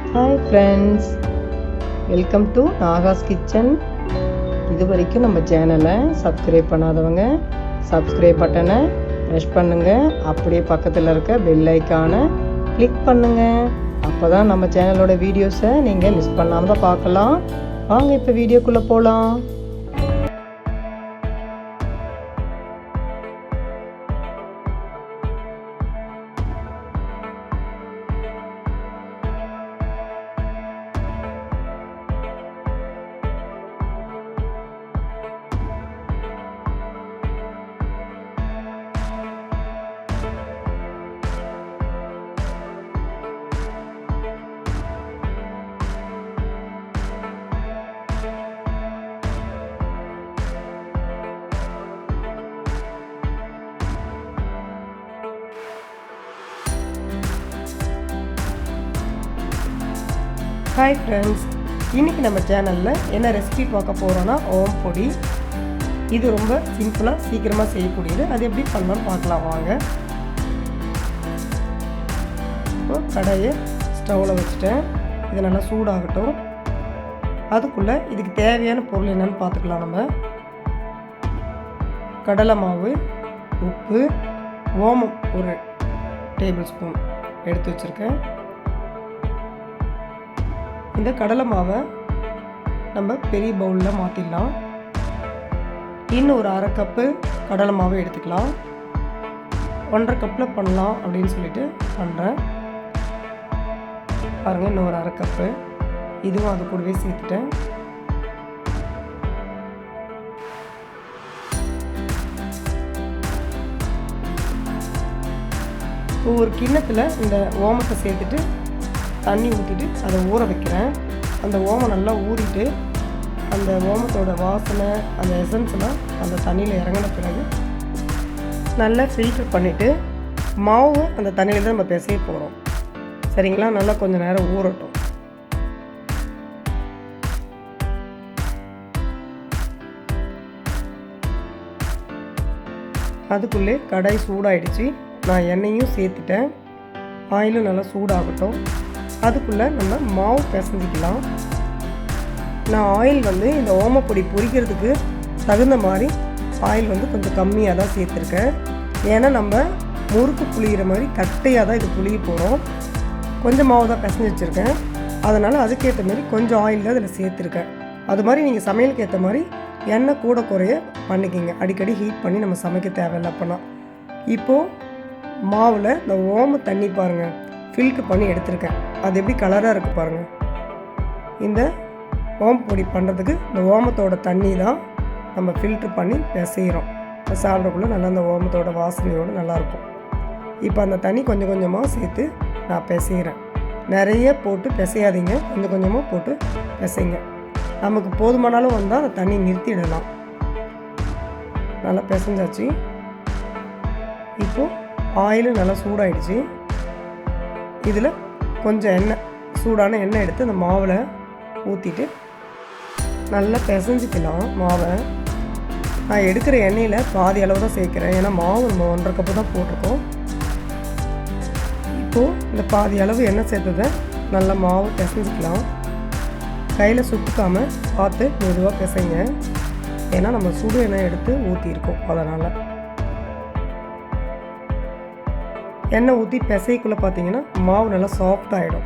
Hi friends, welcome to Nahash kitchen. இது வரைக்கும் நம்ம சேனலை சப்ஸ்கிரைப் பண்ணாதவங்க சப்ஸ்கிரைப் பட்டனை ப்ரெஸ் பண்ணுங்கள். அப்படியே பக்கத்தில் இருக்க பெல் ஐக்கானை கிளிக் பண்ணுங்கள். அப்போ தான் நம்ம சேனலோட வீடியோஸை நீங்கள் மிஸ் பண்ணாமல் தான் பார்க்கலாம். வாங்க இப்போ வீடியோக்குள்ளே போகலாம். ஹாய் ஃப்ரெண்ட்ஸ், இன்றைக்கி நம்ம சேனலில் என்ன ரெசிபி பார்க்க போகிறோன்னா ஓம் பொடி. இது ரொம்ப சிம்பிளாக சீக்கிரமாக செய்யக்கூடியது. அது எப்படி பண்ணலாம்னு பார்க்கலாம் வாங்க. இப்போ கடாயை ஸ்டவ்வில் வச்சுட்டேன். இது நல்லா சூடாகட்டும். அதுக்குள்ளே இதுக்கு தேவையான பொருள் என்னென்னு பார்த்துக்கலாம். நம்ம கடலை மாவு, உப்பு, ஓமம் ஒரு டேபிள் ஸ்பூன் எடுத்து வச்சுருக்கேன். இந்த கடலை மாவை நம்ம பெரிய பவுலில் மாற்றிடலாம். இன்னும் ஒரு அரை கப்பு கடலை மாவை எடுத்துக்கலாம். 1.5 கப்பில் பண்ணலாம் அப்படின்னு சொல்லிட்டு பண்ணுறேன். பாருங்கள், இன்னும் ஒரு அரை கப்பு இதுவும் அது கூடவே சேர்த்துட்டேன். ஒரு கிண்ணத்தில் இந்த ஓமத்தை சேர்த்துட்டு தண்ணி ஊற்றிட்டு அதை ஊற வைக்கிறேன். அந்த ஓமம் நல்லா ஊறிட்டு அந்த ஓமத்தோட வாசனை, அந்த எசன்ஸ்லாம் அந்த தண்ணியில் இறங்கின பிறகு நல்லா ஃபில்டர் பண்ணிவிட்டு மாவு அந்த தண்ணியில் தான் நம்ம பிசைய போகிறோம். சரிங்களா? நல்லா கொஞ்சம் நேரம் ஊறட்டும். அதுக்குள்ளே கடாய் சூடாயிடுச்சு. நான் எண்ணெயும் சேர்த்துட்டேன். ஆயிலும் நல்லா சூடாகட்டும். அதுக்குள்ளே நம்ம மாவு பிசைஞ்சிக்கலாம். நான் ஆயில் இந்த ஓமப்பொடி பொரிக்கிறதுக்கு தகுந்த மாதிரி ஆயில் கொஞ்சம் கம்மியாக தான் சேர்த்துருக்கேன். ஏன்னா நம்ம முறுக்கு புளிகிற மாதிரி கட்டையாக தான் இது புளிய போகிறோம். கொஞ்சம் மாவு தான் பிசைஞ்சு வச்சுருக்கேன். அதனால் அதுக்கேற்ற மாதிரி கொஞ்சம் ஆயில் தான் இதில் சேர்த்துருக்கேன். அது மாதிரி நீங்கள் சமையலுக்கு ஏற்ற மாதிரி எண்ணெய் கூட குறைய பண்ணிக்கிங்க. அடிக்கடி ஹீட் பண்ணி நம்ம சமைக்க தேவையில்லை. அப்போனா இப்போது மாவில் இந்த ஓம தண்ணி பாருங்கள், ஃபில்ட்ரு பண்ணி எடுத்திருக்கேன். அது எப்படி கலராக இருக்குது பாருங்கள். இந்த ஓம் பொடி பண்ணுறதுக்கு இந்த ஓமத்தோட தண்ணி தான் நம்ம ஃபில்ட்ரு பண்ணி பிசைகிறோம். சாப்பிடக்குள்ளே நல்லா அந்த ஓமத்தோட வாசனையோடு நல்லாயிருக்கும். இப்போ அந்த தண்ணி கொஞ்சம் கொஞ்சமாக சேர்த்து நான் பிசைகிறேன். நிறைய போட்டு பிசையாதீங்க, கொஞ்சம் கொஞ்சமாக போட்டு பிசைங்க. நமக்கு போதுமானாலும் வந்தால் அந்த தண்ணி நிறுத்திடலாம். நல்லா பிசைஞ்சாச்சு. இப்போது ஆயிலும் நல்லா சூடாயிடுச்சு. இதில் கொஞ்சம் எண்ணெய், சூடான எண்ணெய் எடுத்து அந்த மாவில் ஊற்றிட்டு நல்லா பிசைஞ்சிக்கலாம் மாவை. நான் எடுக்கிற எண்ணெயில் பாதி அளவு தான் சேர்க்குறேன். ஏன்னா மாவு நம்ம 1.5 கப்பு தான் போட்டிருக்கோம். இப்போது இந்த பாதி அளவு எண்ணெய் சேர்த்ததை நல்லா மாவு பிசைஞ்சிக்கலாம். கையில் சுட்டுக்காமல் பார்த்து மெதுவாக பிசைங்க. ஏன்னா நம்ம சுடு எண்ணெய் எடுத்து ஊற்றிருக்கோம். அதனால் எண்ணெய் ஊற்றி பிசைக்குள்ளே பார்த்தீங்கன்னா மாவு நல்லா சாஃப்டாகிடும்.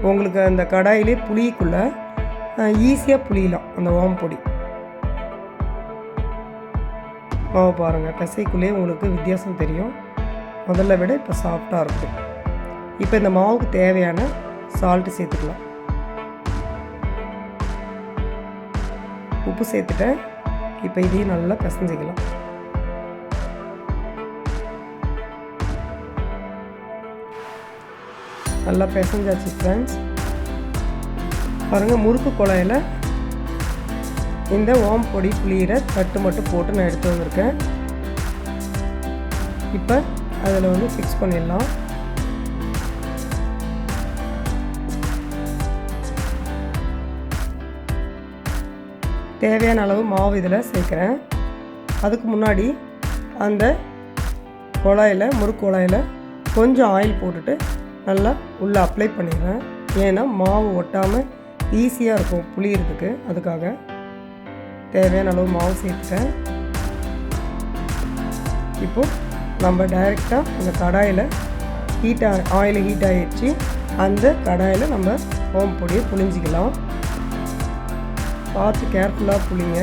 உங்களுக்கு அந்த கடாயிலே புளிக்குள்ளே ஈஸியாக புளியலாம் அந்த ஓம பொடி. மாவு பாருங்கள், பிசைக்குள்ளேயே உங்களுக்கு வித்தியாசம் தெரியும். முதல்ல விட இப்போ சாஃப்டாக இருக்கும். இப்போ இந்த மாவுக்கு தேவையான சால்ட்டு சேர்த்துக்கலாம். உப்பு சேர்த்துட்டேன். இப்போ இதையும் நல்லா பிசைஞ்சிக்கலாம். நல்லா பிசைஞ்சாச்சு ஃப்ரெண்ட்ஸ். பாருங்கள், முறுக்கு குழாயில் இந்த ஓம் பொடி புளியிற தட்டு மட்டும் போட்டு நான் எடுத்து வந்திருக்கேன். இப்போ அதில் ஃபிக்ஸ் பண்ணிடலாம். தேவையான அளவு மாவு இதில் சேர்க்குறேன். அதுக்கு முன்னாடி அந்த குழாயில், முறுக்கு குழாயில் கொஞ்சம் ஆயில் போட்டுட்டு நல்லா உள்ளே அப்ளை பண்ணிடுறேன். ஏன்னா மாவு ஒட்டாமல் ஈஸியாக இருக்கும் புளியறதுக்கு. அதுக்காக தேவையான அளவு மாவு சேர்த்துட்டேன். இப்போது நம்ம டைரெக்டாக அந்த கடாயில் ஆயில் ஹீட் ஆகிடுச்சு. அந்த கடாயில் நம்ம ஓம பொடியை புளிஞ்சிக்கலாம். பார்த்து கேர்ஃபுல்லாக புளிங்க.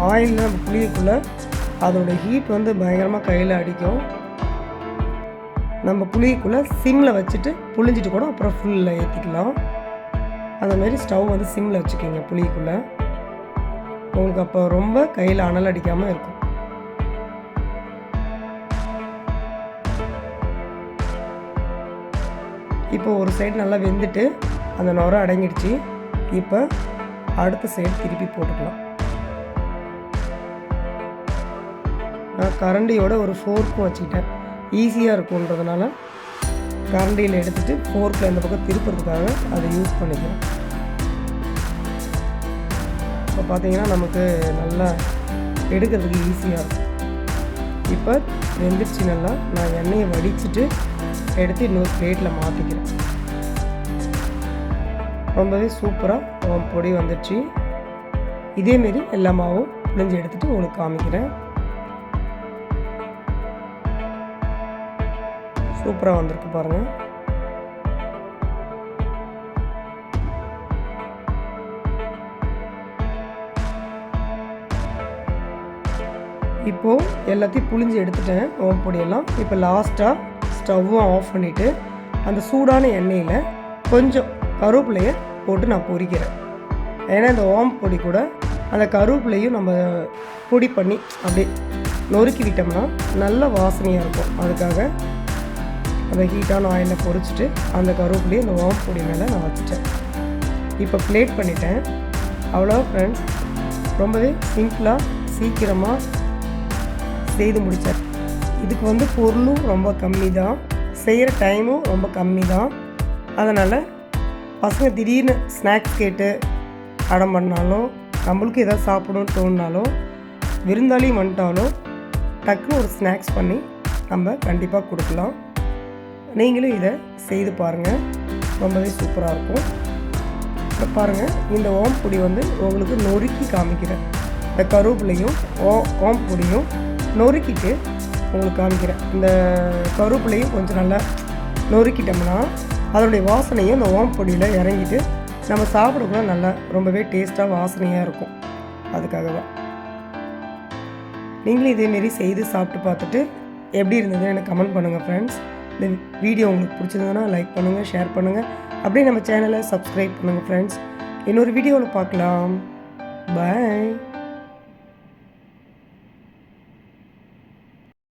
ஆயிலில் நம்ம புளியக்குள்ளே அதோடய ஹீட் வந்து பயங்கரமாக கையில் அடிக்கும். நம்ம புளியக்குள்ளே சிம்மில் வச்சுட்டு புளிஞ்சிட்டு கூட அப்புறம் ஃபுல்லில் ஏற்றிக்கலாம். அந்தமாரி ஸ்டவ் வந்து சிம்மில் வச்சுக்கோங்க புளியக்குள்ளே. உங்களுக்கு அப்போ ரொம்ப கையில் அனல் அடிக்காமல் இருக்கும். இப்போ ஒரு சைடு நல்லா வெந்துட்டு அந்த நுரை அடங்கிடுச்சு. இப்போ அடுத்த சைடு திருப்பி போட்டுக்கலாம். நான் கரண்டியோட ஒரு ஃபோர்க்கும் வச்சுக்கிட்டேன். ஈஸியாக இருக்குன்றதுனால கரண்டியில் எடுத்துகிட்டு ஃபோர்க்கில் இந்த பக்கம் திருப்புறதுக்காக அதை யூஸ் பண்ணிக்கிறேன். இப்போ பார்த்தீங்கன்னா நமக்கு நல்லா எடுக்கிறதுக்கு ஈஸியாக இருக்கும். இப்போ வெந்துருச்சு நல்லா. நான் எண்ணெயை வடிச்சிட்டு எடுத்து இன்னொரு பிளேட்டில் மாற்றிக்கிறேன். ரொம்பவே சூப்பராக பொடி வந்துடுச்சு. இதேமாரி எல்லா மாவும் புளிஞ்சு எடுத்துகிட்டு உங்களுக்கு காமிக்கிறேன். சூப்பராக வந்திருக்கு பாருங்கள். இப்போது எல்லாத்தையும் புளிஞ்சு எடுத்துட்டேன் ஓமப்பொடியெல்லாம். இப்போ லாஸ்ட்டாக ஸ்டவ்வும் ஆஃப் பண்ணிவிட்டு அந்த சூடான எண்ணெயில் கொஞ்சம் கருவேப்பிலையை போட்டு நான் பொரிக்கிறேன். ஏன்னா இந்த ஓமப்பொடி கூட அந்த கருவேப்பிலையும் நம்ம பொடி பண்ணி அப்படியே நொறுக்கி விட்டோம்னா நல்ல வாசனையாக இருக்கும். அதுக்காக அந்த ஹீட்டான ஆயிலில் பொரிச்சிட்டு அந்த கருவேப்பிலையும் இந்த ஓமப்பொடி மேலே நான் வச்சுட்டேன். இப்போ பிளேட் பண்ணிட்டேன். அவ்வளோ ஃப்ரெண்ட்ஸ், ரொம்பவே சிம்பிளாக சீக்கிரமாக செய்து முடித்தேன். இதுக்கு வந்து பொருளும் ரொம்ப கம்மி தான், செய்கிற டைமும் ரொம்ப கம்மி தான். அதனால் பசங்க திடீர்னு ஸ்நாக்ஸ் கேட்டு அடம் பண்ணாலும், நம்மளுக்கு எதாவது சாப்பிடணும்னு தோணுனாலும், விருந்தாளியும் வந்துட்டாலும் டக்குன்னு ஒரு ஸ்நாக்ஸ் பண்ணி நம்ம கண்டிப்பாக கொடுக்கலாம். நீங்களும் இதை செய்து பாருங்கள், ரொம்பவே சூப்பராக இருக்கும். இப்போ பாருங்கள், இந்த ஓமப்பொடி வந்து உங்களுக்கு நொறுக்கி காமிக்கிறேன். இந்த கருவேப்பிலையும் ஓமப்பொடியும் நொறுக்கிட்டு உங்களுக்கு காமிக்கிறேன். இந்த கருவேப்பிலையும் கொஞ்சம் நல்லா நொறுக்கிட்டோம்னா அதனுடைய வாசனையும் இந்த ஓமப்பொடியில் இறங்கிட்டு நம்ம சாப்பிடக்குள்ள நல்லா ரொம்பவே டேஸ்ட்டாக வாசனையாக இருக்கும். அதுக்காக தான். நீங்களும் இதேமாரி செய்து சாப்பிட்டு பார்த்துட்டு எப்படி இருந்ததுன்னு எனக்கு கமெண்ட் பண்ணுங்கள் ஃப்ரெண்ட்ஸ். இந்த வீடியோ உங்களுக்கு பிடிச்சிருந்ததுன்னா லைக் பண்ணுங்கள், ஷேர் பண்ணுங்கள். அப்படியே நம்ம சேனலை சப்ஸ்கிரைப் பண்ணுங்கள் ஃப்ரெண்ட்ஸ். இன்னொரு வீடியோவில் பார்க்கலாம். பாய்.